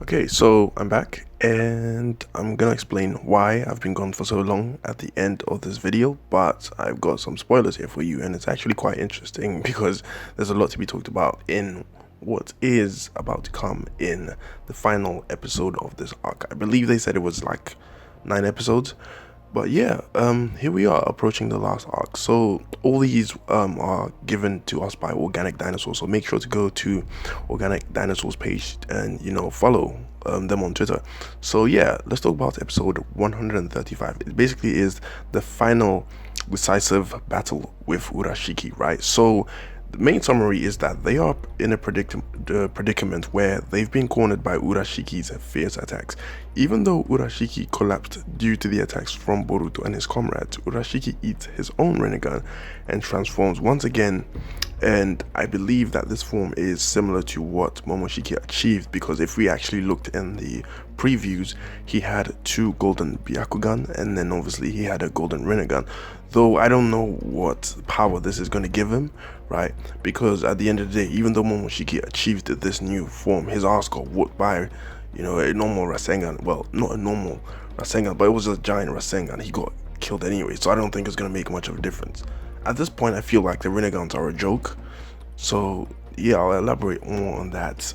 Okay, so I'm back and I'm gonna explain why I've been gone for so long at the end of this video, but I've got some spoilers here for you, and it's actually quite interesting because there's a lot to be talked about in what is about to come in the final episode of this arc. I believe they said it was like 9 episodes, but yeah, here we are approaching the last arc. So all these are given to us by Organic Dinosaurs. So make sure to go to Organic Dinosaurs page and follow them on Twitter. So yeah, let's talk about episode 135. It basically is the final decisive battle with Urashiki, right? So the main summary is that they are in a predicament where they've been cornered by Urashiki's fierce attacks. Even though Urashiki collapsed due to the attacks from Boruto and his comrades, Urashiki eats his own Rinnegan and transforms once again, and I believe that this form is similar to what Momoshiki achieved, because if we actually looked in the previews, he had 2 golden Byakugan and then obviously he had a golden Rinnegan, though I don't know what power this is going to give him, right? Because at the end of the day, even though Momoshiki achieved this new form, his ass got whooped by a normal rasengan. Well, not a normal rasengan, but it was a giant rasengan. He got killed anyway, so I don't think it's going to make much of a difference. At this point, I feel like the Rinnegans are a joke. So yeah, I'll elaborate more on that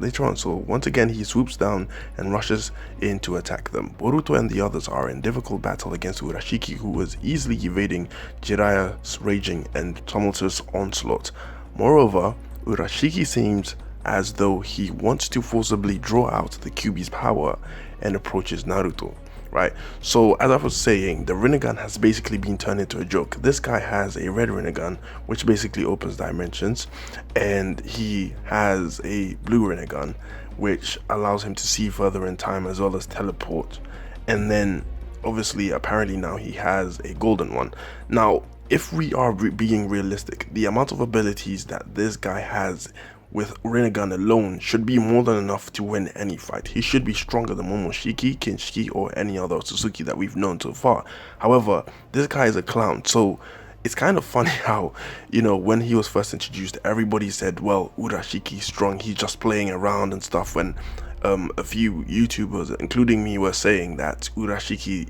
later on. So once again, he swoops down and rushes in to attack them. Boruto and the others are in difficult battle against Urashiki, who was easily evading Jiraiya's raging and tumultuous onslaught. Moreover, Urashiki seems as though he wants to forcibly draw out the Kyuubi's power and approaches Naruto. Right, so as I was saying, the Rinnegan has basically been turned into a joke. This guy has a red Rinnegan, which basically opens dimensions, and he has a blue Rinnegan, which allows him to see further in time as well as teleport. And then, obviously, apparently now he has a golden one. Now, if we are being realistic, the amount of abilities that this guy has with Rinnegan alone should be more than enough to win any fight. He should be stronger than Momoshiki, Kinshiki, or any other Suzuki that we've known so far. However, this guy is a clown, so it's kind of funny how, when he was first introduced, everybody said, well, Urashiki's strong, he's just playing around and stuff, when a few YouTubers, including me, were saying that Urashiki,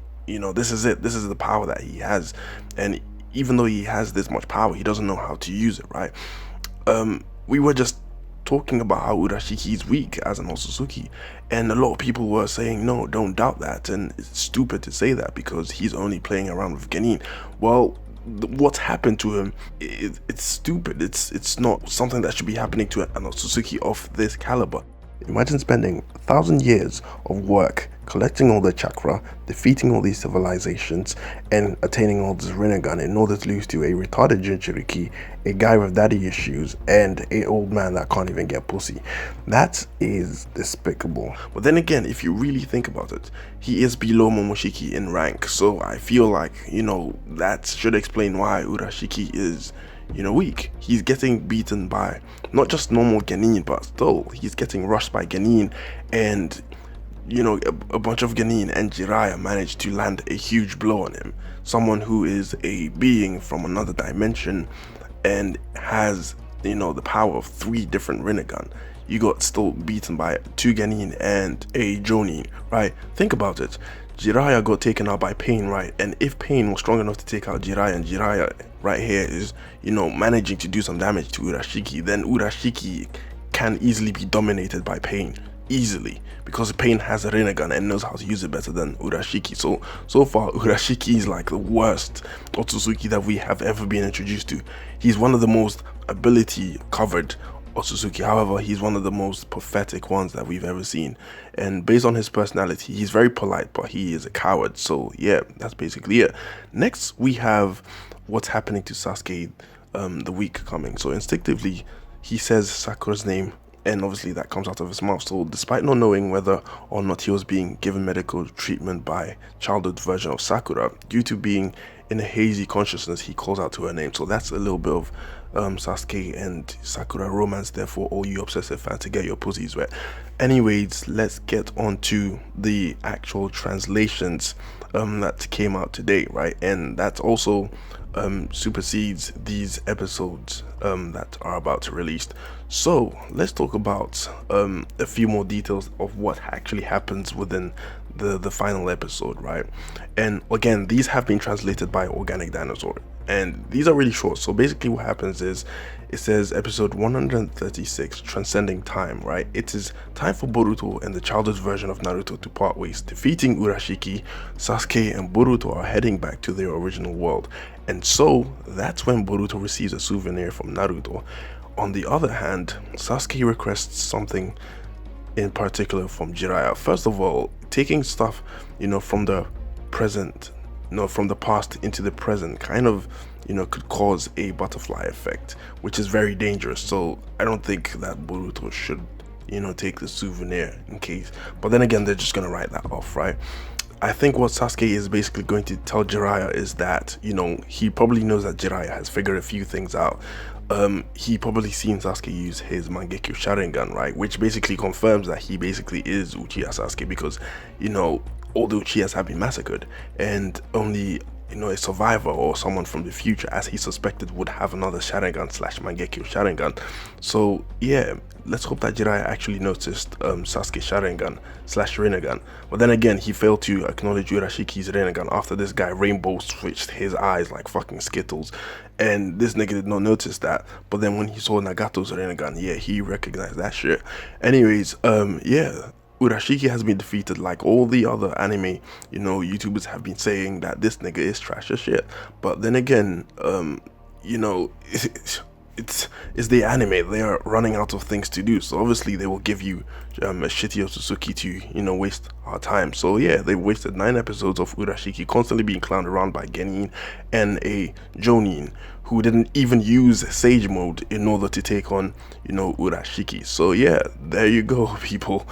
this is it, this is the power that he has, and even though he has this much power, he doesn't know how to use it, right? We were just talking about how Urashiki is weak as an Otsutsuki, and a lot of people were saying, no, don't doubt that, and it's stupid to say that because he's only playing around with Genin. Well, what's happened to him, it's stupid. It's not something that should be happening to an Otsutsuki of this caliber. Imagine spending 1,000 years of work collecting all the chakra, defeating all these civilizations, and attaining all this Rinnegan in order to lose to a retarded Jinchuriki, a guy with daddy issues, and a old man that can't even get pussy. That is despicable. But then again, if you really think about it, he is below Momoshiki in rank, so I feel like, that should explain why Urashiki is weak. He's getting beaten by not just normal Genin, but still he's getting rushed by Genin, and a bunch of Genin and Jiraiya managed to land a huge blow on him. Someone who is a being from another dimension and has the power of 3 different Rinnegan. You got still beaten by 2 Genin and a Jonin, right? Think about it. Jiraiya got taken out by Pain, right? And if Pain was strong enough to take out Jiraiya, and Jiraiya right here is, managing to do some damage to Urashiki, then Urashiki can easily be dominated by Pain. Easily, because Pain has a Rinnegan and knows how to use it better than Urashiki. So far, Urashiki is like the worst Otsutsuki that we have ever been introduced to. He's one of the most ability covered Otsutsuki. However, he's one of the most pathetic ones that we've ever seen. And based on his personality, he's very polite, but he is a coward. So yeah, that's basically it. Next, we have what's happening to Sasuke the week coming. So instinctively, he says Sakura's name, and obviously that comes out of his mouth. So despite not knowing whether or not he was being given medical treatment by childhood version of Sakura, due to being in a hazy consciousness, he calls out to her name. So that's a little bit of Sasuke and Sakura romance there for all you obsessive fans to get your pussies wet. Anyways, let's get on to the actual translations that came out today, right? And that also supersedes these episodes that are about to release. So let's talk about a few more details of what actually happens within the final episode, right? And again, these have been translated by Organic Dinosaur, and these are really short. So basically what happens is, it says episode 136, Transcending Time, right? It is time for Boruto and the childhood version of Naruto to part ways. Defeating Urashiki, Sasuke and Boruto are heading back to their original world, and so that's when Boruto receives a souvenir from Naruto. On the other hand, Sasuke requests something in particular from Jiraiya. First of all, taking stuff, from the present, from the past into the present kind of, could cause a butterfly effect, which is very dangerous. So I don't think that Boruto should, take the souvenir in case. But then again, they're just gonna write that off, right? I think what Sasuke is basically going to tell Jiraiya is that, he probably knows that Jiraiya has figured a few things out. He probably seen Sasuke use his Mangekyo Sharingan, right? Which basically confirms that he basically is Uchiha Sasuke, because, all the Uchihas have been massacred, and only, a survivor or someone from the future, as he suspected, would have another Sharingan slash Mangekyo Sharingan. So yeah, let's hope that Jiraiya actually noticed Sasuke Sharingan slash Rinnegan. But then again, he failed to acknowledge Urashiki's Rinnegan after this guy rainbow switched his eyes like fucking Skittles. And this nigga did not notice that. But then when he saw Nagato's Rinnegan, yeah, he recognized that shit. Anyways, yeah, Urashiki has been defeated. Like all the other anime, YouTubers have been saying that this nigga is trash as shit. But then again, it's the anime. They are running out of things to do, so obviously they will give you a shitty Otsutsuki to waste our time. So yeah, they wasted 9 episodes of Urashiki constantly being clowned around by Genin and a Jonin who didn't even use Sage mode in order to take on Urashiki. So yeah, there you go, people.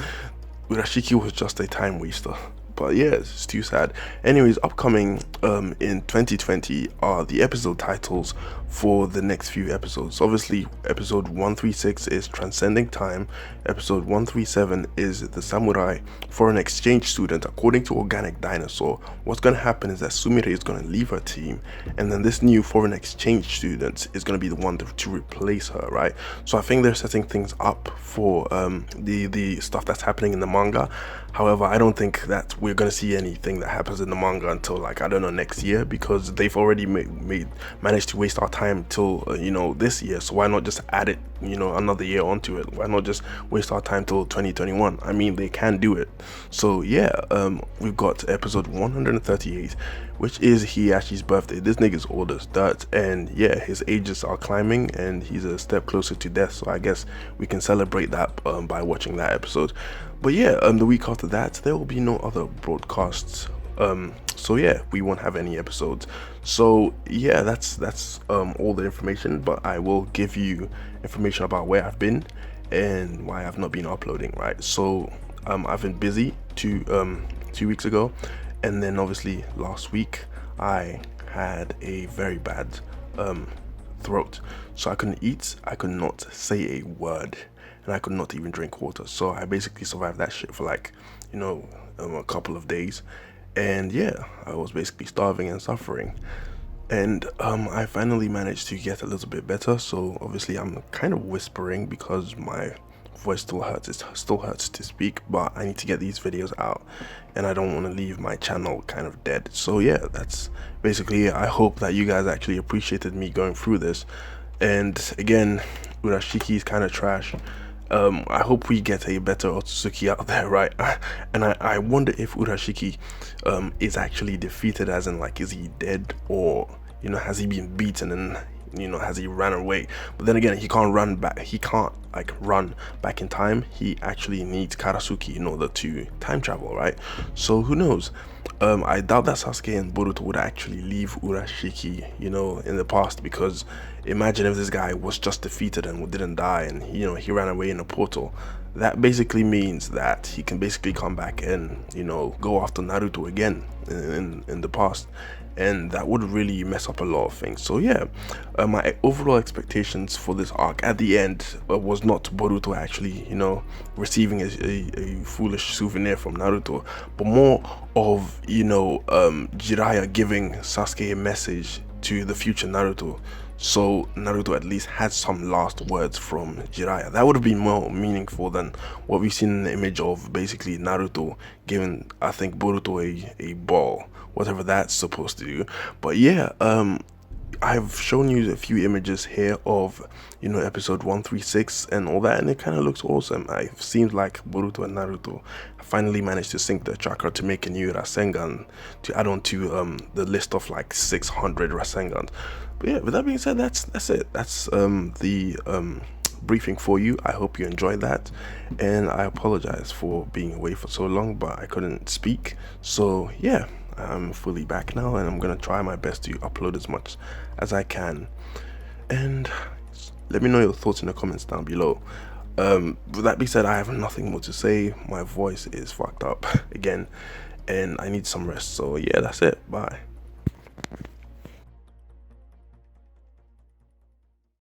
Urashiki was just a time waster. But yeah, it's too sad. Anyways, upcoming in 2020 are the episode titles for the next few episodes. Obviously, episode 136 is Transcending Time. Episode 137 is the Samurai Foreign Exchange Student. According to Organic Dinosaur, what's going to happen is that Sumire is going to leave her team, and then this new foreign exchange student is going to be the one to replace her, right? So I think they're setting things up for the stuff that's happening in the manga. However, I don't think that we're going to see anything that happens in the manga until, like, I don't know, next year, because they've already managed to waste our time till this year. So why not just add it, another year onto it? Why not just waste our time till 2021? I mean, they can do it. So yeah, we've got episode 138, which is Hiyashi's birthday. This nigga's old as dirt, and yeah, his ages are climbing and he's a step closer to death. So I guess we can celebrate that by watching that episode. But yeah, the week after that, there will be no other broadcasts. So yeah, we won't have any episodes. So yeah, that's all the information. But I will give you information about where I've been and why I've not been uploading. Right. So I've been busy 2 weeks ago, and then obviously last week I had a very bad throat, so I couldn't eat, I could not say a word, and I could not even drink water. So I basically survived that shit for like a couple of days, and yeah, I was basically starving and suffering. And I finally managed to get a little bit better. So obviously I'm kind of whispering because my voice still hurts. It still hurts to speak, but I need to get these videos out, and I don't want to leave my channel kind of dead. So yeah, that's basically it. I hope that you guys actually appreciated me going through this. And again, Urashiki is kind of trash. I hope we get a better Otsutsuki out there, right? And I wonder if Urashiki is actually defeated, as in, like, is he dead, or has he been beaten and has he ran away? But then again, he can't run back. He can't like run back in time. He actually needs Karasuki in order to time travel, right? So who knows? I doubt that Sasuke and Boruto would actually leave Urashiki, in the past, because imagine if this guy was just defeated and didn't die, and he ran away in a portal. That basically means that he can basically come back and go after Naruto again in the past, and that would really mess up a lot of things. So yeah, my overall expectations for this arc at the end was not Boruto actually receiving a foolish souvenir from Naruto, but more of Jiraiya giving Sasuke a message to the future Naruto. so Naruto at least had some last words from Jiraiya. That would have been more meaningful than what we've seen in the image of basically Naruto giving, I think, Boruto a ball, whatever that's supposed to do. But yeah, I've shown you a few images here of, you know, episode 136 and all that, and it kind of looks awesome. It seems like Boruto and Naruto finally managed to sync their chakra to make a new rasengan to add on to the list of like 600 rasengans. But yeah, with that being said, that's it. That's the briefing for you. I hope you enjoyed that, and I apologize for being away for so long, but I couldn't speak. So yeah, I'm fully back now, and I'm gonna try my best to upload as much as I can. And let me know your thoughts in the comments down below. With that being said, I have nothing more to say. My voice is fucked up again, and I need some rest. So yeah, that's it. Bye.